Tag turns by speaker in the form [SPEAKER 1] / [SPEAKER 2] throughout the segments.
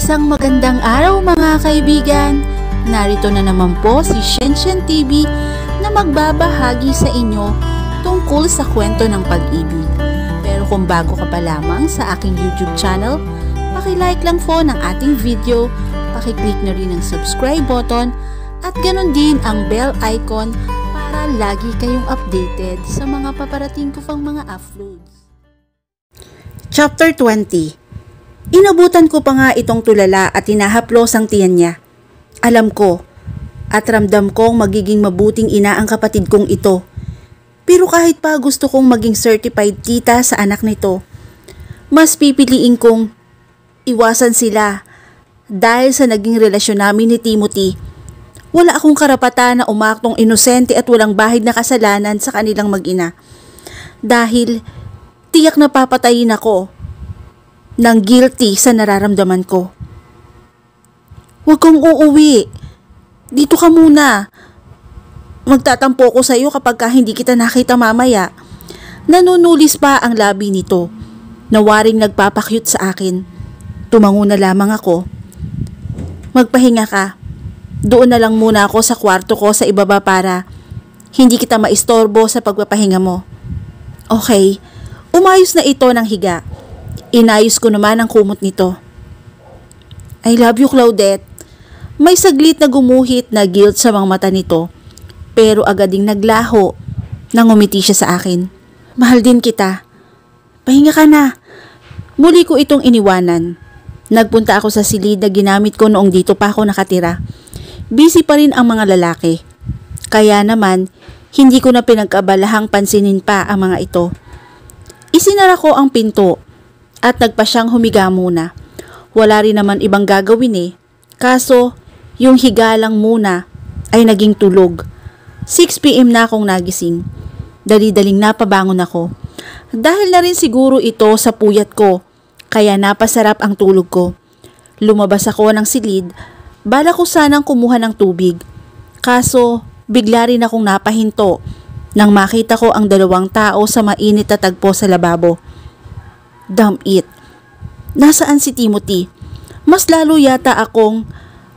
[SPEAKER 1] Isang magandang araw mga kaibigan! Narito na naman po si Shenshen TV na magbabahagi sa inyo tungkol sa kwento ng pag-ibig. Pero kung bago ka pa lamang sa aking YouTube channel, paki-like lang po ng ating video, paki-click na rin ang subscribe button at ganun din ang bell icon para lagi kayong updated sa mga paparating ko pang mga uploads.
[SPEAKER 2] Chapter 20. Inabutan ko pa nga itong tulala at hinahaplos ang tiyan niya. Alam ko at ramdam kong magiging mabuting ina ang kapatid kong ito. Pero kahit pa gusto kong maging certified tita sa anak nito, mas pipiliin kong iwasan sila dahil sa naging relasyon namin ni Timothy. Wala akong karapatan na umaktong inosente at walang bahid na kasalanan sa kanilang mag-ina. Dahil tiyak na papatayin ako ng guilty sa nararamdaman ko. Huwag kang uuwi. Dito ka muna. Magtatampo ko sa iyo kapag hindi kita nakita mamaya. Nanunulis pa ang labi nito. Nawaring nagpapakyut sa akin. Tumango na lamang ako. Magpahinga ka. Doon na lang muna ako sa kwarto ko sa ibaba para hindi kita maistorbo sa pagpapahinga mo. Okay. Umayos na ito ng higa. Inayos ko naman ang kumot nito. I love you, Claudette. May saglit na gumuhit na guilt sa mga mata nito, pero agad ding naglaho nang umiti siya sa akin. Mahal din kita. Pahinga ka na. Muli ko itong iniwanan. Nagpunta ako sa silid na ginamit ko noong dito pa ako nakatira. Busy pa rin ang mga lalaki. Kaya naman, hindi ko na pinagkabalahang pansinin pa ang mga ito. Isinara ko ang pinto at nagpa siyang humiga muna. Wala rin naman ibang gagawin eh. Kaso, yung higa lang muna ay naging tulog. 6 PM na akong nagising. Dali-daling napabangon ako. Dahil na rin siguro ito sa puyat ko, kaya napasarap ang tulog ko. Lumabas ako ng silid, bala ko sanang kumuha ng tubig. Kaso, bigla rin akong napahinto nang makita ko ang dalawang tao sa mainit na tagpo sa lababo. Damn it. Nasaan si Timothy? Mas lalo yata akong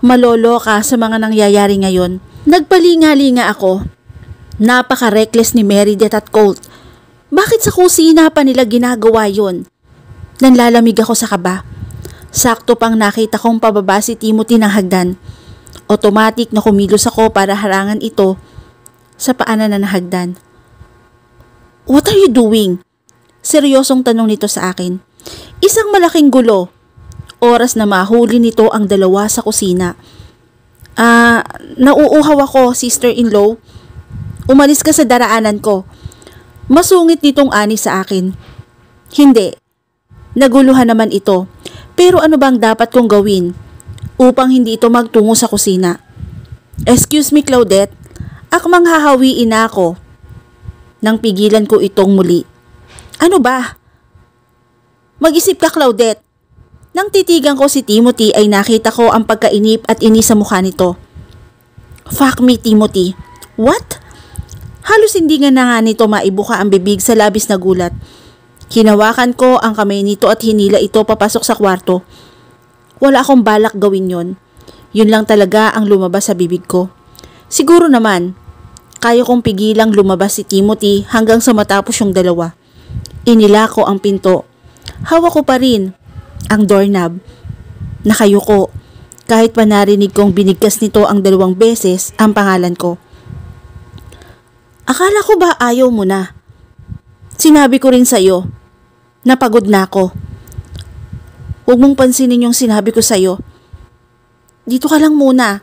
[SPEAKER 2] maloloka sa mga nangyayari ngayon. Nagpalinga-linga ako. Napaka-reckless ni Meredith at Colt. Bakit sa kusina pa nila ginagawa yon? Nanlalamig ako sa kaba. Sakto pang nakita kong pababa si Timothy ng hagdan. Automatic na kumilos ako para harangan ito sa paanan ng hagdan. What are you doing? Seryosong tanong nito sa akin. Isang malaking gulo. Oras na mahuli nito ang dalawa sa kusina. Nauuhaw ako, sister-in-law. Umalis ka sa daraanan ko. Masungit nitong ani sa akin. Hindi. Naguluhan naman ito. Pero ano bang dapat kong gawin upang hindi ito magtungo sa kusina? Excuse me, Claudette. Akmang hahawiin na ako. Nang pigilan ko itong muli. Ano ba? Mag-isip ka, Claudette. Nang titigan ko si Timothy ay nakita ko ang pagkainip at inis sa mukha nito. Fuck me, Timothy. What? Halos hindi nga na nga nito maibuka ang bibig sa labis na gulat. Hinawakan ko ang kamay nito at hinila ito papasok sa kwarto. Wala akong balak gawin yon. Yun lang talaga ang lumabas sa bibig ko. Siguro naman, kaya kong pigilang lumabas si Timothy hanggang sa matapos yung dalawa. Inila ko ang pinto. Hawak ko pa rin ang doorknob. Nakayuko kahit pa narinig kong binigkas nito ang 2 beses ang pangalan ko. Akala ko ba ayaw mo na? Sinabi ko rin sa'yo. Napagod na ako. Huwag mong pansinin yung sinabi ko sa'yo. Dito ka lang muna.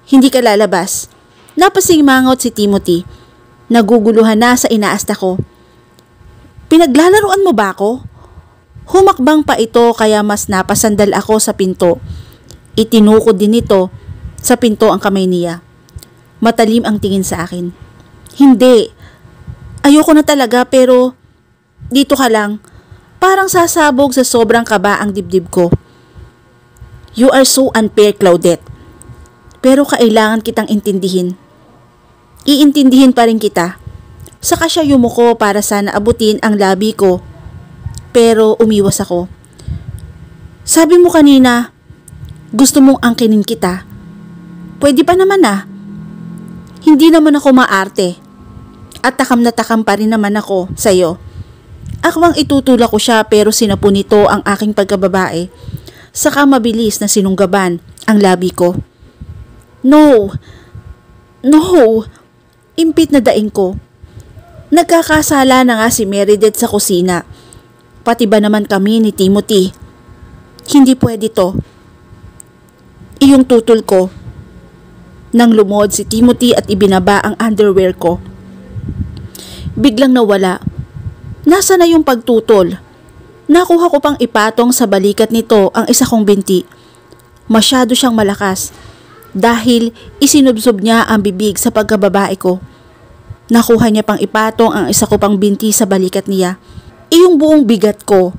[SPEAKER 2] Hindi ka lalabas. Napasimangot si Timothy. Naguguluhan na sa inaasta ko. Pinaglalaruan mo ba ako? Humakbang pa ito kaya mas napasandal ako sa pinto. Itinukod din ito sa pinto ang kamay niya. Matalim ang tingin sa akin. Hindi. Ayoko na talaga pero dito ka lang. Parang sasabog sa sobrang kaba ang dibdib ko. You are so unfair, Claudette. Pero kailangan kitang intindihin. Iintindihin pa rin kita. Saka siya yumuko para sana abutin ang labi ko. Pero umiwas ako. Sabi mo kanina, gusto mong angkinin kita. Pwede pa naman ah. Hindi naman ako maarte. At takam na takam pa rin naman ako sa'yo. Akwang itutulak ko siya pero sinapo nito ang aking pagkababae. Saka mabilis na sinunggaban ang labi ko. No! No! Impit na daing ko. Nagkakasala na nga si Meredith sa kusina. Pati ba naman kami ni Timothy? Hindi pwede to. Iyong tutol ko. Nang lumod si Timothy at ibinaba ang underwear ko. Biglang nawala. Nasa na yung pagtutol? Nakuha ko pang ipatong sa balikat nito ang isa kong binti. Masyado siyang malakas dahil isinubsob niya ang bibig sa pagkababae ko. Nakuha niya pang ipatong ang isa ko pang binti sa balikat niya. Iyong buong bigat ko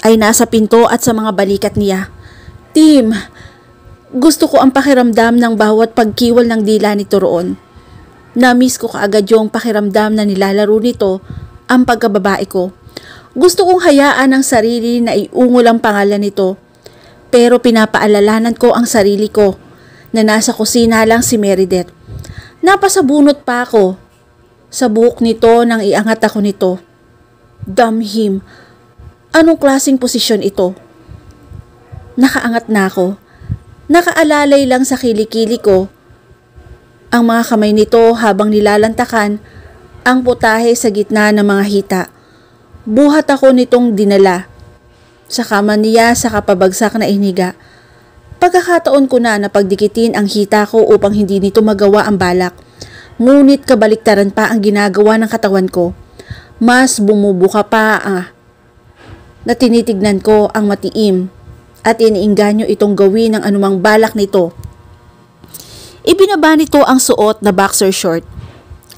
[SPEAKER 2] ay nasa pinto at sa mga balikat niya. Tim, gusto ko ang pakiramdam ng bawat pagkiwal ng dila nito roon. Na-miss ko kaagad yung pakiramdam na nilalaro nito ang pagkababae ko. Gusto kong hayaan ang sarili na iungol ang pangalan nito. Pero pinapaalalanan ko ang sarili ko na nasa kusina lang si Meredith. Napasabunot pa ako sa buhok nito nang iangat ako nito. Damn him. Anong klaseng posisyon ito? Nakaangat na ako. Nakaalalay lang sa kilikili ko ang mga kamay nito habang nilalantakan ang putahe sa gitna ng mga hita. Buhat ako nitong dinala sa kama niya sa kapabagsak na iniga. Pagkakataon ko na pagdikitin ang hita ko upang hindi nito magawa ang balak. Ngunit kabaliktaran pa ang ginagawa ng katawan ko. Mas bumubuka pa na tinitignan ko ang matiim at iniinganyo itong gawin ng anumang balak nito. Ibinaba nito ang suot na boxer short.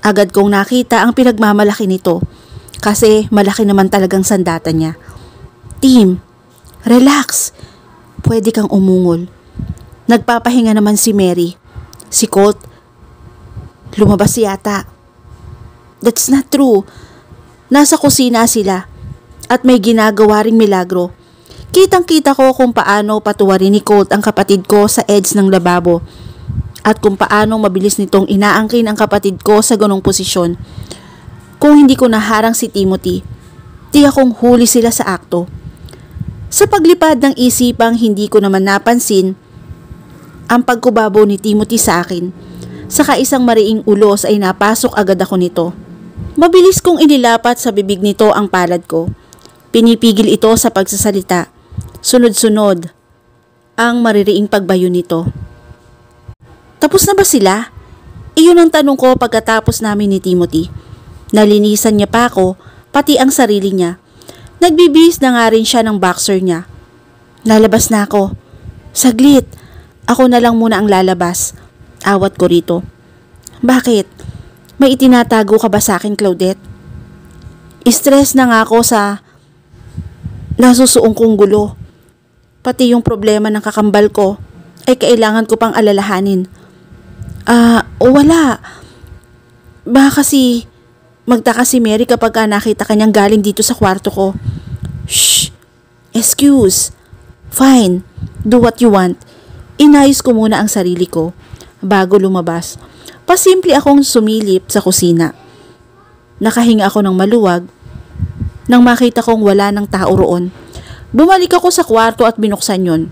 [SPEAKER 2] Agad kong nakita ang pinagmamalaki nito kasi malaki naman talagang sandata niya. Tim, relax. Pwede kang umungol. Nagpapahinga naman si Mary. Si Colt, lumabas yata. That's not true. Nasa kusina sila at may ginagawa ring milagro. Kitang-kita ko kung paano patuwarin ni Colt ang kapatid ko sa edge ng lababo at kung paano mabilis nitong inaangkin ang kapatid ko sa ganong posisyon. Kung hindi ko naharang si Timothy, tiyak kong huli sila sa akto. Sa paglipad ng isipang hindi ko naman napansin ang pagkubabaw ni Timothy sa akin. Saka isang mariing ulos ay napasok agad ako nito. Mabilis kong inilapat sa bibig nito ang palad ko. Pinipigil ito sa pagsasalita. Sunod-sunod ang maririing pagbayo nito. Tapos na ba sila? Iyon ang tanong ko pagkatapos namin ni Timothy. Nalinisan niya pa ako, pati ang sarili niya. Nagbibihis na nga rin siya ng boxer niya. Lalabas na ako. Saglit, ako na lang muna ang lalabas. Awat ko rito. Bakit? May itinatago ka ba sa akin, Claudette? Stress na nga ako sa nasusuong kong gulo. Pati yung problema ng kakambal ko ay kailangan ko pang alalahanin. Wala. Baka kasi magtaka si Mary kapag nakita kanyang galing dito sa kwarto ko. Shh! Excuse. Fine. Do what you want. Inayos ko muna ang sarili ko bago lumabas. Pasimple akong sumilip sa kusina. Nakahinga ako ng maluwag nang makita kong wala ng tao roon. Bumalik ako sa kwarto at binuksan yon.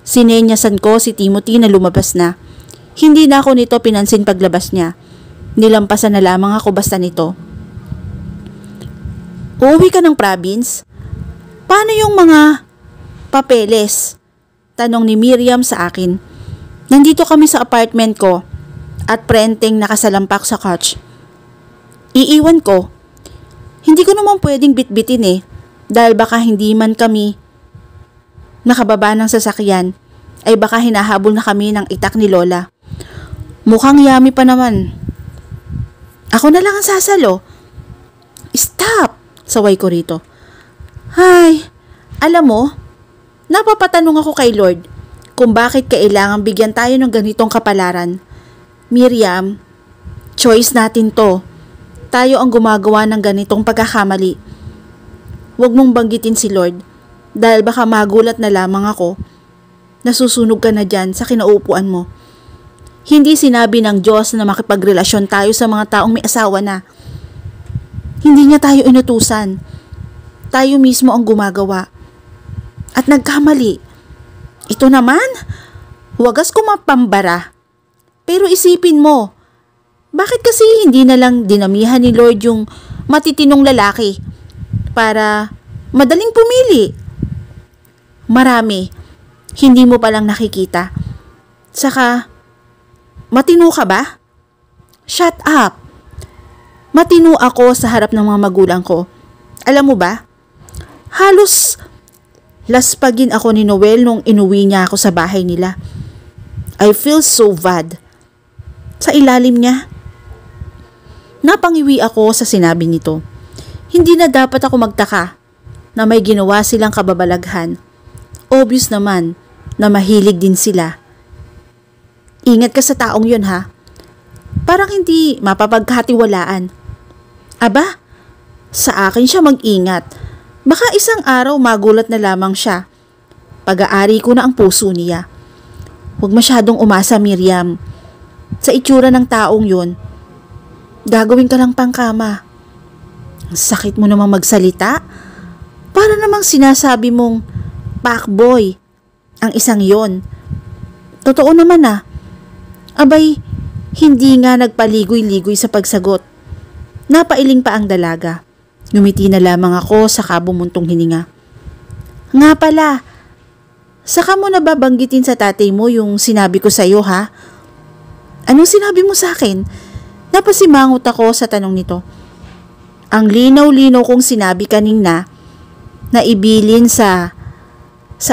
[SPEAKER 2] Sinenyasan ko si Timothy na lumabas na. Hindi na ako nito pinansin paglabas niya. Nilampasan na lamang ako basta nito. Uuwi ka ng province? Paano yung mga papeles? Tanong ni Miriam sa akin. Nandito kami sa apartment ko at prenteng nakasalampak sa couch. Iiwan ko. Hindi ko naman pwedeng bitbitin dahil baka hindi man kami nakababa ng sasakyan ay baka hinahabol na kami ng itak ni Lola. Mukhang yummy pa naman. Ako na lang ang sasalo. Stop! Saway ko rito. Hay, alam mo, napapatanong ako kay Lord kung bakit kailangan bigyan tayo ng ganitong kapalaran. Miriam, choice natin to. Tayo ang gumagawa ng ganitong pagkakamali. Huwag mong banggitin si Lord. Dahil baka magulat na lamang ako, nasusunog ka na dyan sa kinaupuan mo. Hindi sinabi ng Diyos na makipagrelasyon tayo sa mga taong may asawa na. Hindi niya tayo inutusan. Tayo mismo ang gumagawa. At nagkamali. Ito naman, wagas ko mapambara. Pero isipin mo, bakit kasi hindi na lang dinamihan ni Lord yung matitinong lalaki para madaling pumili? Marami, hindi mo palang nakikita. Saka, matino ka ba? Shut up! Matino ako sa harap ng mga magulang ko. Alam mo ba? Halos laspagin ako ni Noel nung inuwi niya ako sa bahay nila. I feel so bad. Sa ilalim niya. Napangiwi ako sa sinabi nito. Hindi na dapat ako magtaka na may ginawa silang kababalaghan. Obvious naman na mahilig din sila. Ingat ka sa taong yun ha. Parang hindi mapapagkatiwalaan. Aba, sa akin siya mag-ingat. Baka isang araw magulat na lamang siya. Pag-aari ko na ang puso niya. Huwag masyadong umasa, Miriam. Sa itsura ng taong yun, gagawin ka lang pangkama. Ang sakit mo namang magsalita. Para namang sinasabi mong pakboy ang isang yon. Totoo naman ah. Abay, hindi nga nagpaligoy-ligoy sa pagsagot. Napailing pa ang dalaga. Ngumiti na lamang ako sa kabumuntong hininga. Nga pala, saka mo na babanggitin sa tatay mo yung sinabi ko sa iyo ha? Anong sinabi mo sa akin? Napasimangot ako sa tanong nito. Ang linaw-linaw kong sinabi kanina na ibilin sa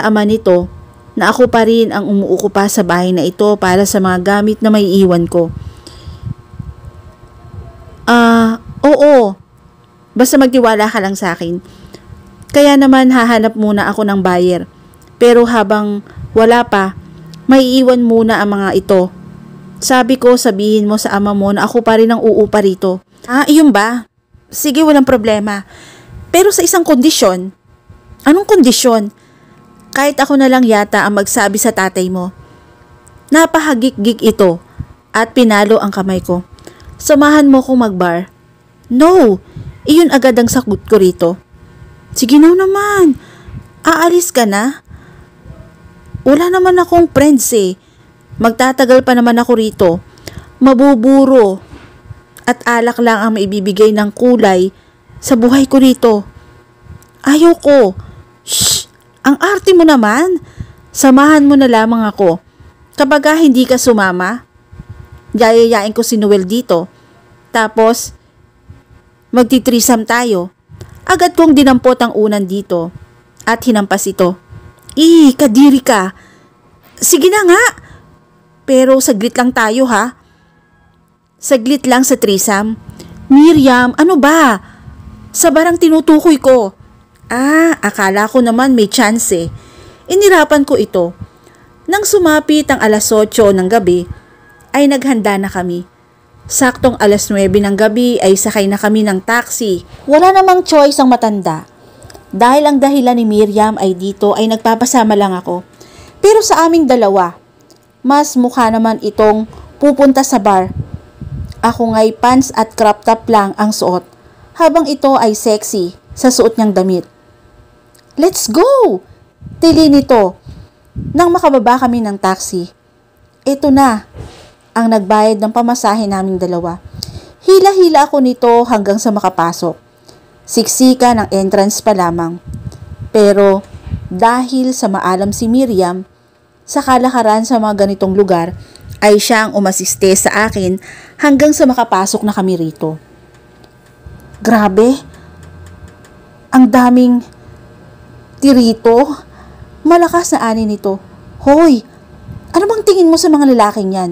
[SPEAKER 2] ama nito na ako pa rin ang umuukupa sa bahay na ito para sa mga gamit na may iwan ko. Oo. Basta magtiwala ka lang sa akin. Kaya naman hahanap muna ako ng buyer. Pero habang wala pa, may iwan muna ang mga ito. Sabi ko sabihin mo sa ama mo na ako pa rin ang uupa rito. Iyon ba? Sige, walang problema. Pero sa isang kondisyon. Anong kondisyon? Kahit ako na lang yata ang magsabi sa tatay mo. Napahagik-gik ito at pinalo ang kamay ko. Samahan mo kong magbar. No, iyon agad ang sagot ko rito. Sige na naman. Aalis ka na? Wala naman akong friends eh. Magtatagal pa naman ako rito. Mabuburo. At alak lang ang maibibigay ng kulay sa buhay ko rito. Ayoko. Shh! Ang arte mo naman. Samahan mo na lamang ako. Kapag hindi ka sumama, yayayain ko si Noel dito. Tapos, magtitrisam tayo. Agad kong dinampot ang unan dito at hinampas ito. Kadiri ka. Sige na nga. Pero saglit lang tayo ha. Saglit lang sa trisam. Miriam, ano ba? Sa barang tinutukoy ko. Akala ko naman may chance eh. Inirapan ko ito. Nang sumapit ang alas 8 ng gabi, ay naghanda na kami. Saktong alas 9 ng gabi ay sakay na kami ng taxi. Wala namang choice ang matanda. Dahil ang dahilan ni Miriam ay dito ay nagpapasama lang ako. Pero sa aming dalawa, mas mukha naman itong pupunta sa bar. Ako nga'y pants at crop top lang ang suot, habang ito ay sexy sa suot niyang damit. Let's go! Tili nito. Nang makababa kami ng taxi, ito na ang nagbayad ng pamasahe naming dalawa. Hila-hila ako nito hanggang sa makapasok. Siksika ng entrance pa lamang. Pero dahil sa maalam si Miriam, sa kalakaran sa mga ganitong lugar, ay siya ang umasiste sa akin hanggang sa makapasok na kami rito. Grabe! Ang daming tirito. Malakas na ani nito. Hoy! Ano bang tingin mo sa mga lalaking yan?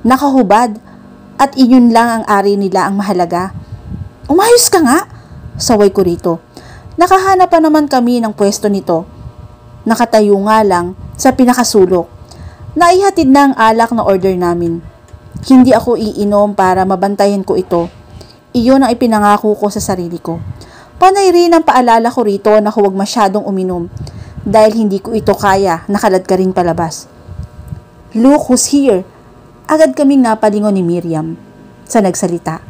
[SPEAKER 2] Nakahubad at iyon lang ang ari nila ang mahalaga. Umayos ka nga! Saway ko rito. Nakahanap pa naman kami ng pwesto nito. Nakatayo nga lang sa pinakasulok. Naihatid na ang alak na order namin. Hindi ako iinom para mabantayan ko ito. Iyon ang ipinangako ko sa sarili ko. Panay rin ang paalala ko rito na huwag masyadong uminom dahil hindi ko ito kaya, nakalad ka rin palabas. Look who's here. Agad kaming napalingon ni Miriam sa nagsalita.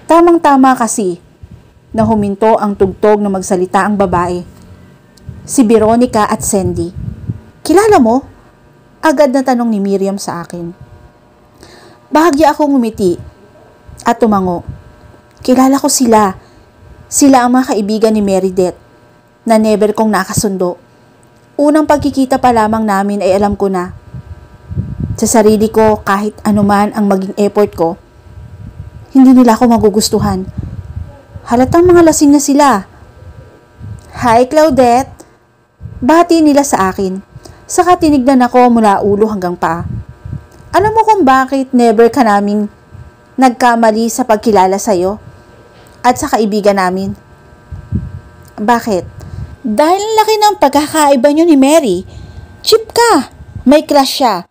[SPEAKER 2] Tamang-tama kasi na huminto ang tugtog na magsalita ang babae. Si Veronica at Sandy. Kilala mo? Agad na tanong ni Miriam sa akin. Bahagya akong ngumiti at tumango. Kilala ko sila. Sila ang mga kaibigan ni Meredith na never kong nakasundo. Unang pagkikita pa lamang namin ay alam ko na sa sarili ko kahit anuman ang maging effort ko, hindi nila ako magugustuhan. Halatang mga lasing na sila. Hi Claudette! Bati nila sa akin. Saka tinignan ako mula ulo hanggang paa. Alam mo kung bakit never ka naming nagkamali sa pagkilala sa'yo at sa kaibigan namin? Bakit? Dahil laki ng pagkakaiba nyo ni Mary. Cheap ka. May crush siya.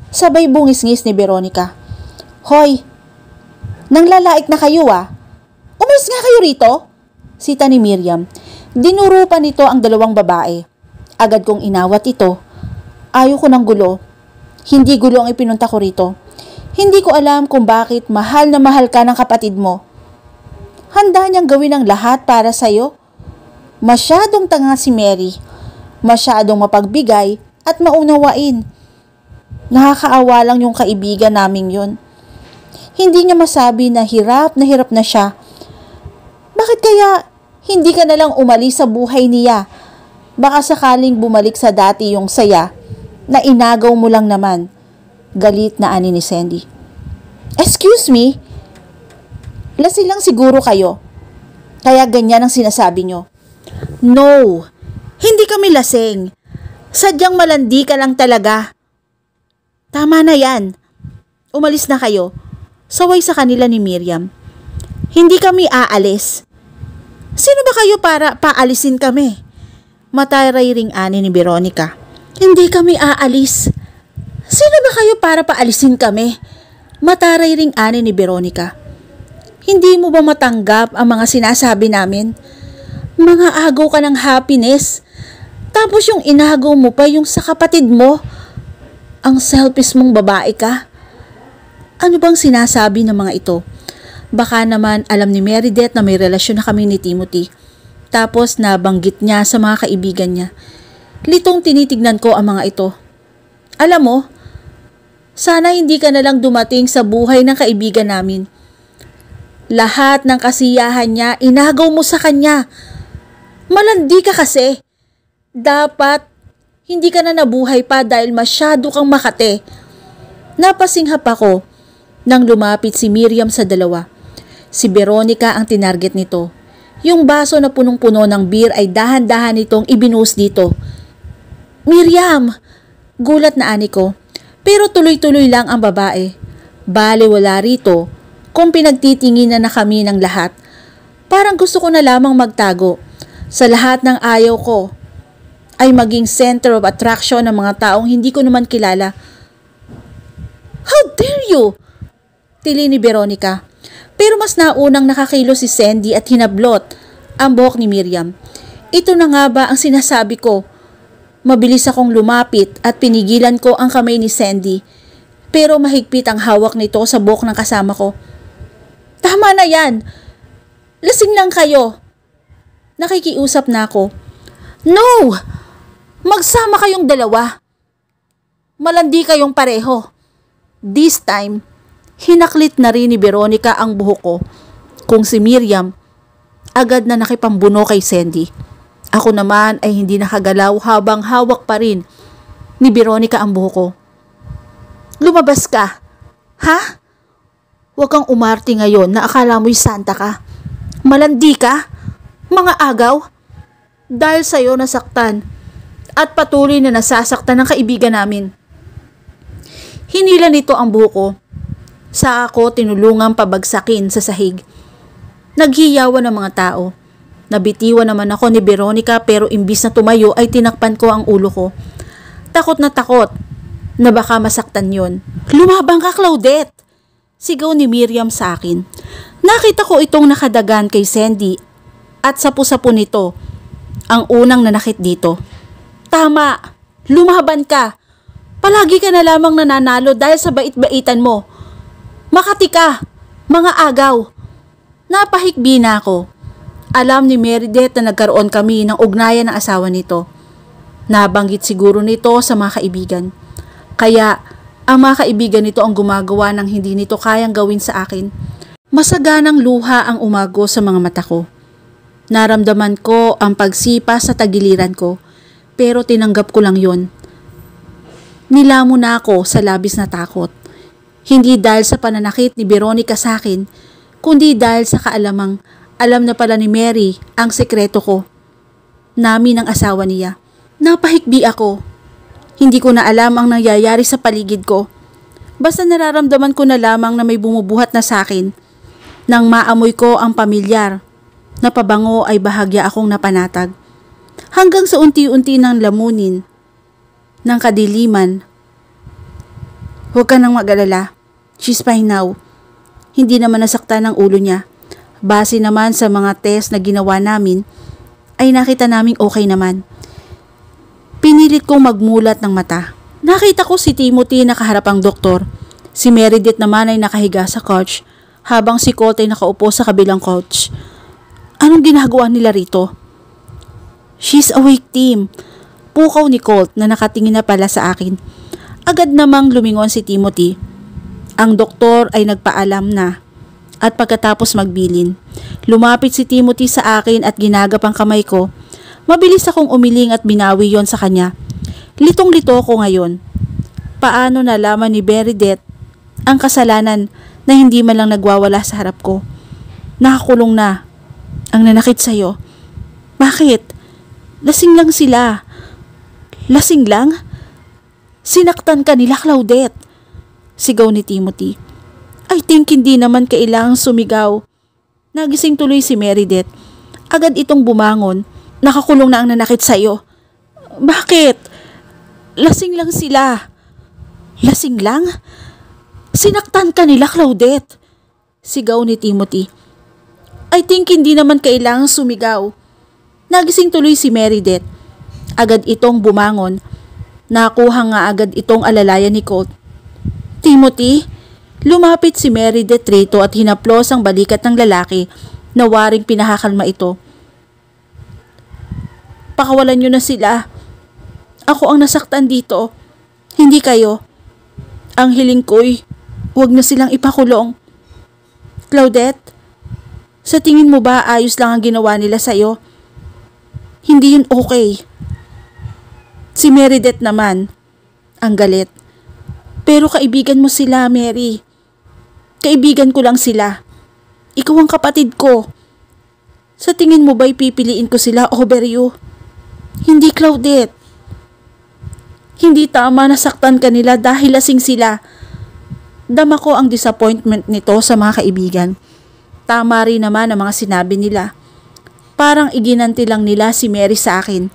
[SPEAKER 2] Sabay bungis-ngis ni Veronica. Hoy, nanglalait na kayo ah. Umalis nga kayo rito. Sita ni Miriam. Dinuro pa nito ang dalawang babae. Agad kong inawat ito. Ayaw ko ng gulo. Hindi gulo ang ipinunta ko rito. Hindi ko alam kung bakit mahal na mahal ka ng kapatid mo. Handa niyang gawin ang lahat para sa'yo. Masyadong tanga si Mary. Masyadong mapagbigay at maunawain. Nakakaawa lang yung kaibigan naming yun. Hindi niya masabi na hirap na siya. Bakit kaya hindi ka nalang umalis sa buhay niya? Baka sakaling bumalik sa dati yung saya na inagaw mo lang naman. Galit na ani ni Sandy. Excuse me? Lasing lang siguro kayo. Kaya ganyan ang sinasabi nyo. No, hindi kami lasing. Sadyang malandi ka lang talaga. Tama na yan. Umalis na kayo. Saway sa kanila ni Miriam. Hindi kami aalis. Sino ba kayo para paalisin kami? Mataray ring ani ni Veronica. Hindi kami aalis. Sino ba kayo para paalisin kami? Mataray ring ani ni Veronica. Hindi mo ba matanggap ang mga sinasabi namin? Mga agaw ka ng happiness. Tapos yung inagaw mo pa yung sa kapatid mo. Ang selfish mong babae ka. Ano bang sinasabi ng mga ito? Baka naman alam ni Meredith na may relasyon na kami ni Timothy. Tapos nabanggit niya sa mga kaibigan niya. Litong tinitignan ko ang mga ito. Alam mo, sana hindi ka nalang dumating sa buhay ng kaibigan namin. Lahat ng kasiyahan niya, inagaw mo sa kanya. Malandi ka kasi. Dapat, hindi ka na nabuhay pa dahil masyado kang makate. Napasinghap ako nang lumapit si Miriam sa dalawa. Si Veronica ang tinarget nito. Yung baso na punong-puno ng beer ay dahan-dahan nitong ibinuhos dito. Miriam! Gulat na ani ko. Pero tuloy-tuloy lang ang babae. Bale wala rito kung pinagtitinginan na kami ng lahat. Parang gusto ko na lamang magtago. Sa lahat ng ayaw ko ay maging center of attraction ng mga taong hindi ko naman kilala. How dare you? Tili ni Veronica. Pero mas naunang nakakilo si Sandy at hinablot ang buhok ni Miriam. Ito na nga ba ang sinasabi ko? Mabilis akong lumapit at pinigilan ko ang kamay ni Sandy. Pero mahigpit ang hawak nito sa buhok ng kasama ko. Tama na yan. Lasing lang kayo. Nakikiusap na ako. No! Magsama kayong dalawa. Malandi kayong pareho. This time, hinaklit na rin ni Veronica ang buhok ko. Kung si Miriam, agad na nakipambuno kay Sandy. Ako naman ay hindi nakagalaw habang hawak pa rin ni Veronica ang buhok ko. Lumabas ka. Ha? Huwag kang umarte ngayon na akala mo'y santa ka. Malandi ka? Mga agaw? Dahil sa'yo nasaktan at patuloy na nasasaktan ng kaibigan namin. Hinila nito ang buhok ko. Sa ako tinulungang pabagsakin sa sahig. Naghiyawan ng mga tao. Nabitiwan naman ako ni Veronica pero imbis na tumayo ay tinakpan ko ang ulo ko. Takot na baka masaktan yon. Lumabang ka, Claudette! Sigaw ni Miriam sa akin. Nakita ko itong nakadagan kay Sandy at sapu-sapu nito ang unang nanakit dito. Tama! Lumaban ka! Palagi ka na lamang nananalo dahil sa bait-baitan mo. Makati ka! Mga agaw! Napahikbi na ako. Alam ni Meredith na nagkaroon kami ng ugnayan ng asawa nito. Nabanggit siguro nito sa mga kaibigan. Kaya ang mga kaibigan nito ang gumagawa ng hindi nito kayang gawin sa akin. Masaganang luha ang umago sa mga mata ko. Naramdaman ko ang pagsipa sa tagiliran ko, pero tinanggap ko lang yon. Nilamon na ako sa labis na takot. Hindi dahil sa pananakit ni Veronica sa akin, kundi dahil sa kaalamang alam na pala ni Mary ang sekreto ko. Namin ang asawa niya. Napahikbi ako. Hindi ko na alam ang nangyayari sa paligid ko. Basta nararamdaman ko na lamang na may bumubuhat na sa akin. Nang maamoy ko ang pamilyar, na pabango ay bahagya akong napanatag. Hanggang sa unti-unti nang lamunin ng kadiliman. Huwag ka nang mag-alala. She's fine now. Hindi naman nasaktan ang ulo niya. Base naman sa mga test na ginawa namin, ay nakita naming okay naman. Pinilit kong magmulat ng mata. Nakita ko si Timothy nakaharap ang doktor. Si Meredith naman ay nakahiga sa couch, habang si Colt ay nakaupo sa kabilang couch. Anong ginagawa nila rito? She's awake, Tim. Pukaw ni Colt na nakatingin na pala sa akin. Agad namang lumingon si Timothy. Ang doktor ay nagpaalam na. At pagkatapos magbilin, lumapit si Timothy sa akin at ginagap ang kamay ko. Mabilis akong umiling at binawi yon sa kanya. Litong-lito ko ngayon. Paano nalaman ni Meredith ang kasalanan na hindi man lang nagwawala sa harap ko? Nakakulong na ang nanakit sa'yo. Bakit? Lasing lang sila. Lasing lang? Sinaktan ka nila, Claudette. Sigaw ni Timothy. I think hindi naman kailangang sumigaw. Nagising tuloy si Meredith. Agad itong bumangon. Nakakulong na ang nanakit sa'yo. Bakit? Lasing lang sila. Lasing lang? Sinaktan ka nila, Claudette. Sigaw ni Timothy. I think hindi naman kailangang sumigaw. Nagising tuloy si Meredith. Agad itong bumangon. Nakuha nga agad itong alalayan ni Colt. Timothy, lumapit si Meredith rito at hinaplos ang balikat ng lalaki na waring pinahakalma ito. Pakawalan nyo na sila. Ako ang nasaktan dito. Hindi kayo. Ang hiling ko'y huwag na silang ipakulong. Claudette, sa tingin mo ba ayos lang ang ginawa nila sa'yo? Hindi yun okay. Si Meredith naman, ang galit. Pero kaibigan mo sila, Mary. Kaibigan ko lang sila. Ikaw ang kapatid ko. Sa tingin mo ba'y pipiliin ko sila over you? Hindi, Claudette. Hindi tama na saktan ka nila dahil lasing sila. Dama ko ang disappointment nito sa mga kaibigan. Tama rin naman ang mga sinabi nila. Parang iginanti lang nila si Mary sa akin.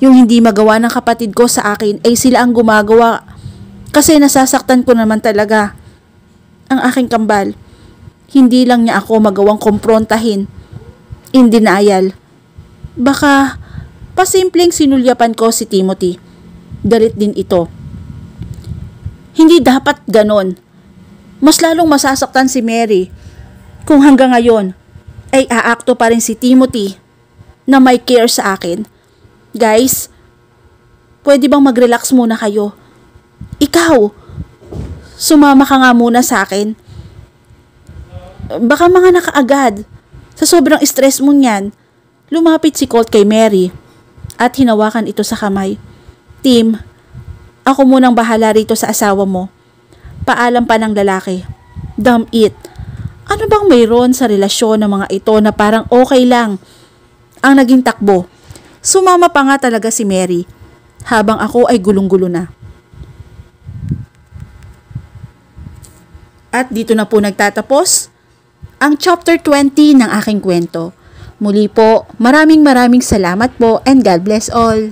[SPEAKER 2] Yung hindi magawa ng kapatid ko sa akin ay sila ang gumagawa. Kasi nasasaktan ko naman talaga ang aking kambal. Hindi lang niya ako magawang komprontahin. In denial. Baka pasimpleng sinulyapan ko si Timothy. Galit din ito. Hindi dapat ganon. Mas lalong masasaktan si Mary kung hanggang ngayon ay aakto pa rin si Timothy na may care sa akin. Guys, pwede bang mag-relax muna kayo? Ikaw, sumama ka nga muna sa akin. Baka mga nakaagad. Sa sobrang stress mo niyan, lumapit si Colt kay Mary at hinawakan ito sa kamay. Tim, ako munang bahala rito sa asawa mo. Paalam pa ng lalaki. Damn it. Ano bang mayroon sa relasyon ng mga ito na parang okay lang ang naging takbo? Sumama pa nga talaga si Mary habang ako ay gulong-gulo na. At dito na po nagtatapos ang chapter 20 ng aking kwento. Muli po, maraming salamat po and God bless all.